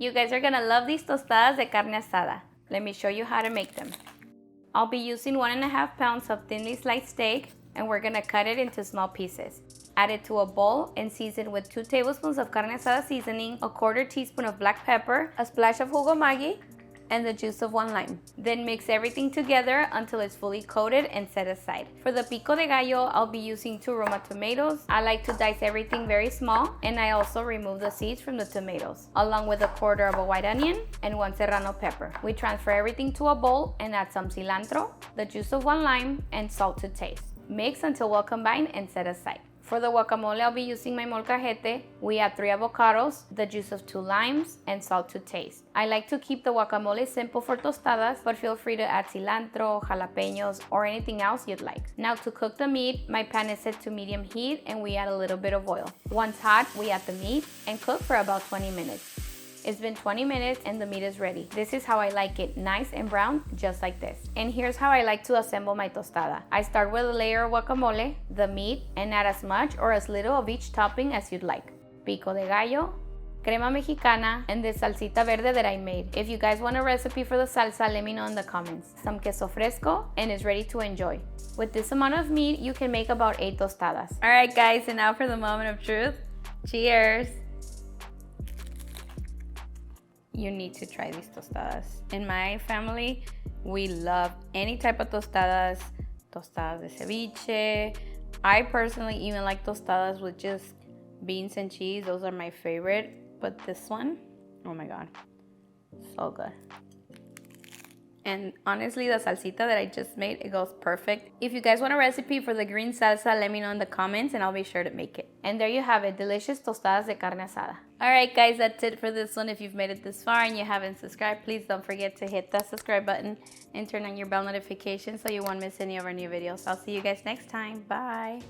You guys are gonna love these tostadas de carne asada. Let me show you how to make them. I'll be using 1.5 pounds of thinly sliced steak, and we're gonna cut it into small pieces. Add it to a bowl and season with 2 tablespoons of carne asada seasoning, a 1/4 teaspoon of black pepper, a splash of Jugo Maggi, and the juice of 1 lime. Then mix everything together until it's fully coated and set aside. For the Pico de Gallo, I'll be using 2 Roma tomatoes. I like to dice everything very small, and I also remove the seeds from the tomatoes, along with a 1/4 of a white onion and 1 serrano pepper. We transfer everything to a bowl and add some cilantro, the juice of 1 lime, and salt to taste. Mix until well combined and set aside. For the guacamole, I'll be using my molcajete. We add 3 avocados, the juice of 2 limes, and salt to taste. I like to keep the guacamole simple for tostadas, but feel free to add cilantro, jalapenos, or anything else you'd like. Now to cook the meat, my pan is set to medium heat and we add a little bit of oil. Once hot, we add the meat and cook for about 20 minutes. It's been 20 minutes and the meat is ready. This is how I like it, nice and brown, just like this. And here's how I like to assemble my tostada. I start with a layer of guacamole, the meat, and add as much or as little of each topping as you'd like. Pico de Gallo, Crema mexicana, and this salsita verde that I made. If you guys want a recipe for the salsa, let me know in the comments. Some queso fresco, and it's ready to enjoy. With this amount of meat, you can make about 8 tostadas. All right guys, and now for the moment of truth. Cheers. You need to try these tostadas. In my family, we love any type of tostadas, tostadas de ceviche. I personally even like tostadas with just beans and cheese. Those are my favorite. But this one, oh my God, so good. And honestly, the salsita that I just made, it goes perfect. If you guys want a recipe for the green salsa, let me know in the comments and I'll be sure to make it. And there you have it, delicious tostadas de carne asada. Alright guys, that's it for this one. If you've made it this far and you haven't subscribed, please don't forget to hit that subscribe button and turn on your bell notifications so you won't miss any of our new videos. I'll see you guys next time. Bye.